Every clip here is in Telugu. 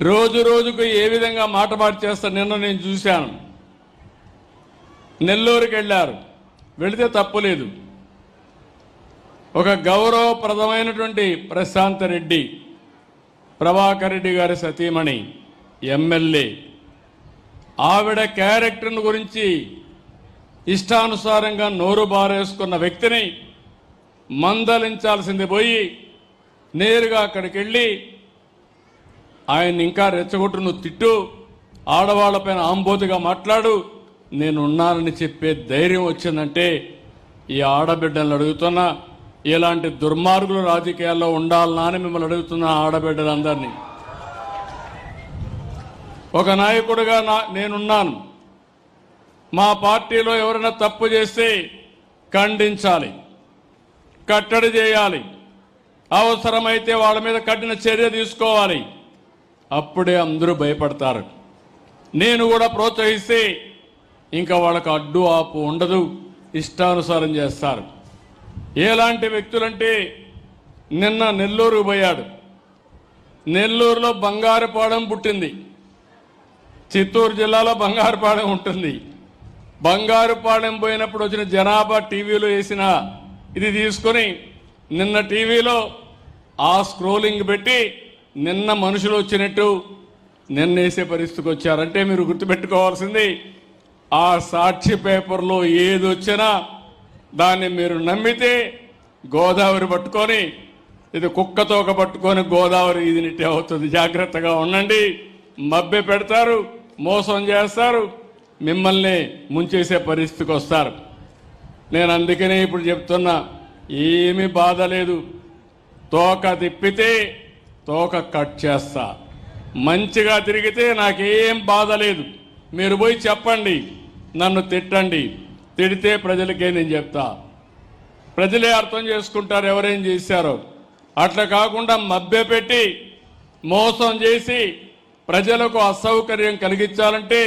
రోజు రోజుకు ఏ విధంగా మాట మార్చేస్తారు. నిన్న నేను చూశాను, నెల్లూరుకి వెళ్ళారు, వెళితే తప్పులేదు. ఒక గౌరవప్రదమైనటువంటి ప్రశాంత్ రెడ్డి, ప్రభాకర్ రెడ్డి గారి సతీమణి, ఎమ్మెల్యే, ఆవిడ క్యారెక్టర్ను గురించి ఇష్టానుసారంగా నోరు బారేసుకున్న వ్యక్తిని మందలించాల్సింది పోయి నేరుగా అక్కడికి వెళ్ళి ఆయన ఇంకా రెచ్చగొట్టు, నువ్వు తిట్టు, ఆడవాళ్లపైన ఆంబోతుగా మాట్లాడు, నేనున్నానని చెప్పే ధైర్యం వచ్చిందంటే ఈ ఆడబిడ్డలను అడుగుతున్నా, ఇలాంటి దుర్మార్గులు రాజకీయాల్లో ఉండాలనా అని మిమ్మల్ని అడుగుతున్నా. ఆడబిడ్డలందరినీ ఒక నాయకుడిగా నేనున్నాను. మా పార్టీలో ఎవరైనా తప్పు చేస్తే ఖండించాలి, కట్టడి చేయాలి, అవసరమైతే వాళ్ళ మీద కఠిన చర్య తీసుకోవాలి. అప్పుడే అందరూ భయపడతారు. నేను కూడా ప్రోత్సహిస్తే ఇంకా వాళ్ళకు అడ్డు ఆపు ఉండదు, ఇష్టానుసారం చేస్తారు. ఎలాంటి వ్యక్తులంటే నిన్న నెల్లూరు పోయాడు. నెల్లూరులో బంగారుపాలెం పుట్టింది, చిత్తూరు జిల్లాలో బంగారుపాలెం ఉంటుంది. బంగారుపాలెం పోయినప్పుడు వచ్చిన జనాభా టీవీలో వేసిన ఇది తీసుకొని నిన్న టీవీలో ఆ స్క్రోలింగ్ పెట్టి నిన్న మనుషులు వచ్చినట్టు నిన్న వేసే పరిస్థితికి వచ్చారంటే మీరు గుర్తుపెట్టుకోవాల్సింది, ఆ సాక్షి పేపర్లో ఏది వచ్చినా దాన్ని మీరు నమ్మితే గోదావరి పట్టుకొని, ఇది కుక్కతోక పట్టుకొని గోదావరి ఇది నిట్టే అవుతుంది. జాగ్రత్తగా ఉండండి. మభ్య పెడతారు, మోసం చేస్తారు, మిమ్మల్ని ముంచేసే పరిస్థితికి వస్తారు. నేను అందుకనే ఇప్పుడు చెప్తున్నా, ఏమీ బాధ లేదు. తోక తిప్పితే తోక కట్ చేస్తా, మంచిగా తిరిగితే నాకేం బాధ లేదు. మీరు పోయి చెప్పండి, నన్ను తిట్టండి, తిడితే ప్రజలకే నేను చెప్తా, ప్రజలే అర్థం చేసుకుంటారు ఎవరేం చేశారో. అట్లా కాకుండా మభ్యపెట్టి మోసం చేసి ప్రజలకు అసౌకర్యం కలిగించాలంటే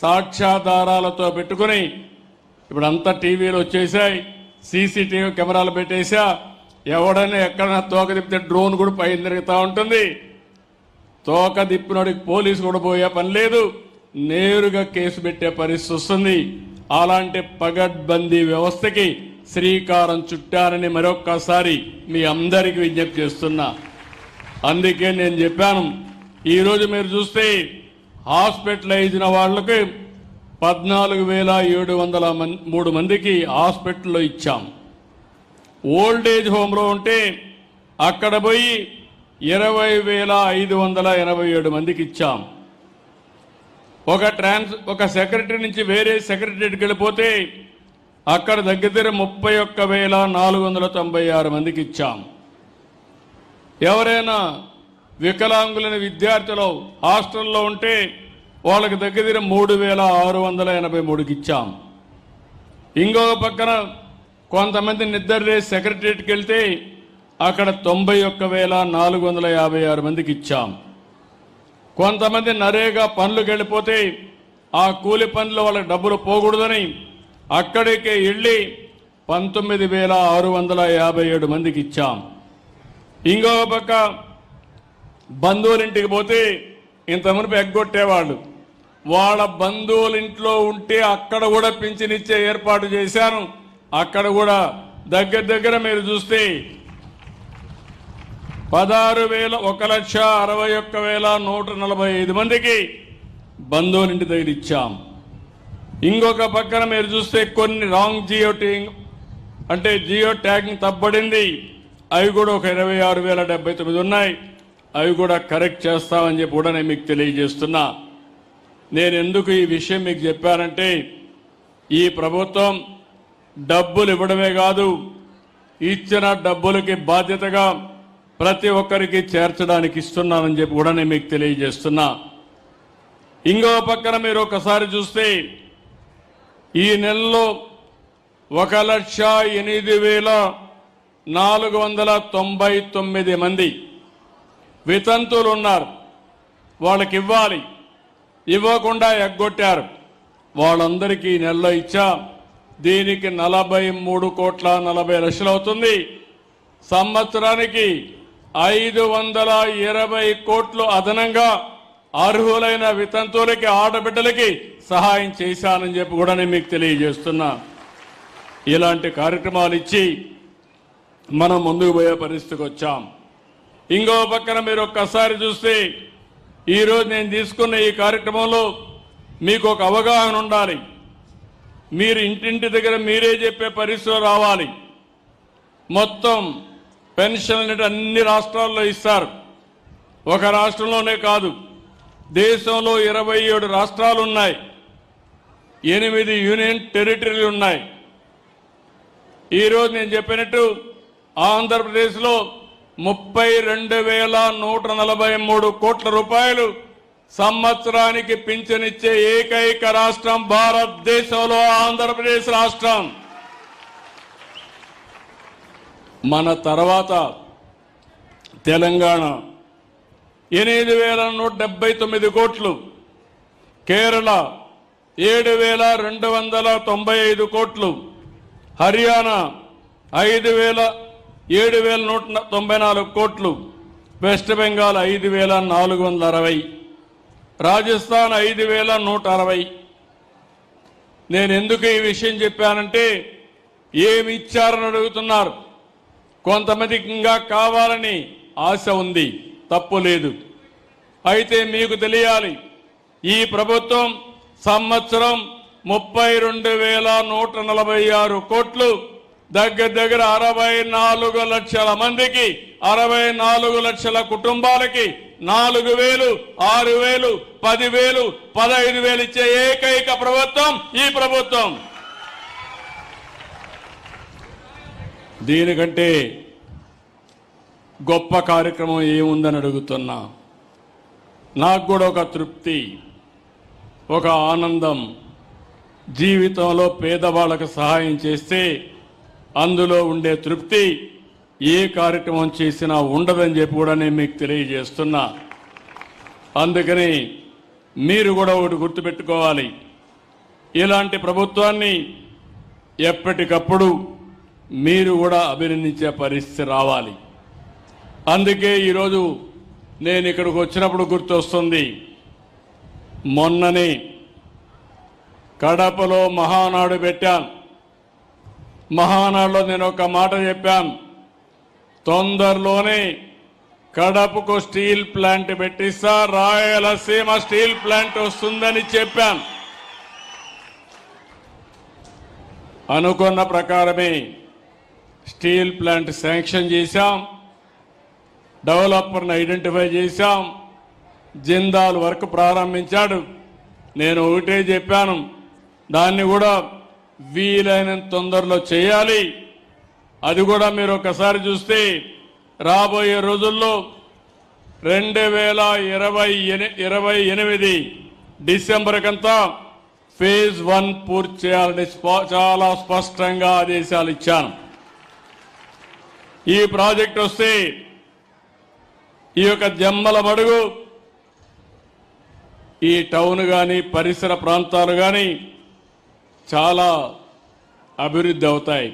సాక్ష్యాధారాలతో పెట్టుకుని, ఇప్పుడు అంతా టీవీలు వచ్చేసాయి, సీసీటీవీ కెమెరాలు పెట్టేసా, ఎవడైనా ఎక్కడైనా తోక తిప్పితే డ్రోన్ కూడా పైన తిరుగుతూ ఉంటుంది. తోక తిప్పినోడికి పోలీసు కూడా పోయే పని లేదు, నేరుగా కేసు పెట్టే పరిస్థితి వస్తుంది. అలాంటి పగడ్బందీ వ్యవస్థకి శ్రీకారం చుట్టారని మరొక్కసారి మీ అందరికీ విజ్ఞప్తి చేస్తున్నా. అందుకే నేను చెప్పాను, ఈరోజు మీరు చూస్తే హాస్పిటలైజ్ అయిన వాళ్ళకి 14,703 మందికి హాస్పిటల్లో ఇచ్చాం. ఓల్డేజ్ హోమ్లో ఉంటే అక్కడ పోయి 20,587 మందికి ఇచ్చాం. ఒక సెక్రటరీ నుంచి వేరే సెక్రటరీకి వెళ్ళిపోతే అక్కడ దగ్గర 31,496 మందికి ఇచ్చాం. ఎవరైనా వికలాంగులైన విద్యార్థులు హాస్టల్లో ఉంటే వాళ్ళకి దగ్గర 3,683కి ఇచ్చాం. ఇంకొక పక్కన కొంతమంది నిద్రలే సెక్రటరీకి వెళ్తే అక్కడ 91,456 మందికి ఇచ్చాం. కొంతమంది నరేగా పనులకు వెళ్ళిపోతే ఆ కూలి పనులు వాళ్ళకి డబ్బులు పోకూడదని అక్కడికే వెళ్ళి 19,657 మందికి ఇచ్చాం. ఇంకొక పక్క బంధువులింటికి పోతే ఇంత మునుపు ఎగ్గొట్టేవాళ్ళు, వాళ్ళ బంధువులింట్లో ఉంటే అక్కడ కూడా పింఛనిచ్చే ఏర్పాటు చేశాను. అక్కడ కూడా దగ్గర మీరు చూస్తే 1,61,61,145 మందికి బంధువులింటి దగ్గర ఇచ్చాం. ఇంకొక పక్కన మీరు చూస్తే కొన్ని రాంగ్ జియో ట్యాగింగ్ తప్పబడింది, అవి కూడా ఒక 26,079 ఉన్నాయి. అవి కూడా కరెక్ట్ చేస్తామని చెప్పి కూడా నేను మీకు తెలియజేస్తున్నా. నేను ఎందుకు ఈ విషయం మీకు చెప్పానంటే, ఈ ప్రభుత్వం డబ్బులు ఇవ్వడమే కాదు, ఇచ్చిన డబ్బులకి బాధ్యతగా ప్రతి ఒక్కరికి చేర్చడానికి ఇస్తున్నానని చెప్పి కూడా నేను మీకు తెలియజేస్తున్నా. ఇంకో పక్కన మీరు ఒకసారి చూస్తే ఈ నెలలో 1,08,499 మంది వితంతువులు ఉన్నారు. వాళ్ళకి ఇవ్వాలి, ఇవ్వకుండా ఎగ్గొట్టారు. వాళ్ళందరికీ ఈ నెలలో ఇచ్చా. దీనికి 43,40,00,000 అవుతుంది. సంవత్సరానికి 520 కోట్లు అదనంగా అర్హులైన వితంతువులకి ఆడబిడ్డలకి సహాయం చేశానని చెప్పి కూడా నేను మీకు తెలియజేస్తున్నా. ఇలాంటి కార్యక్రమాలు ఇచ్చి మనం ముందుకు పోయే పరిస్థితికి వచ్చాం. ఇంకో పక్కన మీరు ఒక్కసారి చూస్తే ఈరోజు నేను తీసుకున్న ఈ కార్యక్రమంలో మీకు ఒక అవగాహన ఉండాలి. మీరు ఇంటింటి దగ్గర మీరే చెప్పే పరిస్థితులు రావాలి. మొత్తం పెన్షన్ అన్ని రాష్ట్రాల్లో ఇస్తారు. ఒక రాష్ట్రంలోనే కాదు, దేశంలో 27 రాష్ట్రాలు ఉన్నాయి, 8 యూనియన్ టెరిటరీలు ఉన్నాయి. ఈరోజు నేను చెప్పినట్టు ఆంధ్రప్రదేశ్లో 32,143 కోట్ల రూపాయలు సంవత్సరానికి పింఛనిచ్చే ఏకైక రాష్ట్రం భారతదేశంలో ఆంధ్రప్రదేశ్ రాష్ట్రం. మన తర్వాత తెలంగాణ 8,179 కోట్లు, కేరళ 7,295 కోట్లు, హర్యానా 7,194 కోట్లు, వెస్ట్ బెంగాల్ 5,460, రాజస్థాన్ 5,160. నేను ఎందుకు ఈ విషయం చెప్పానంటే ఏమి ఇచ్చారని అడుగుతున్నారు. కొంతమందికి ఇంకా కావాలని ఆశ ఉంది, తప్పు లేదు. అయితే మీకు తెలియాలి, ఈ ప్రభుత్వం సంవత్సరం 32,146 కోట్లు, దగ్గర 64 లక్షల మందికి, 64 లక్షల కుటుంబాలకి 4,000, 6,000, 10,000, 15,000 ఇచ్చే ఏకైక ప్రభుత్వం ఈ ప్రభుత్వం. దీనికంటే గొప్ప కార్యక్రమం ఏముందని అడుగుతున్నా. నాకు కూడా ఒక తృప్తి, ఒక ఆనందం. జీవితంలో పేదవాళ్ళకు సహాయం చేస్తే అందులో ఉండే తృప్తి ఏ కార్యక్రమం చేసినా ఉండదని చెప్పి కూడా నేను మీకు తెలియజేస్తున్నా. అందుకని మీరు కూడా ఒకటి గుర్తుపెట్టుకోవాలి, ఇలాంటి ప్రభుత్వాన్ని ఎప్పటికప్పుడు మీరు కూడా అభినందించే పరిస్థితి రావాలి. అందుకే ఈరోజు నేను ఇక్కడికి వచ్చినప్పుడు గుర్తొస్తుంది, మొన్ననే కడపలో మహానాడు పెట్టాను. మహానాడులో నేను ఒక మాట చెప్పాను, తొందరలోనే కడపకు స్టీల్ ప్లాంట్ పెట్టిస్తా, రాయలసీమ స్టీల్ ప్లాంట్ వస్తుందని చెప్పాను. అనుకున్న ప్రకారమే స్టీల్ ప్లాంట్ శాంక్షన్ చేశాం, డెవలపర్ని ఐడెంటిఫై చేశాం, జిందాల్ వర్క్ ప్రారంభించాడు. నేను ఒకటే చెప్పాను, దాన్ని కూడా వీలైనంత తొందరలో చేయాలి. అది కూడా మీరు ఒకసారి చూస్తే రాబోయే రోజుల్లో 2028 డిసెంబర్ కంతా ఫేజ్ 1 పూర్తి చేయాలని చాలా స్పష్టంగా ఆదేశాలు ఇచ్చాను. ఈ ప్రాజెక్ట్ వస్తే ఈ యొక్క జమ్మల మడుగు, ఈ టౌన్ కానీ పరిసర ప్రాంతాలు కానీ చాలా అభివృద్ధి అవుతాయి.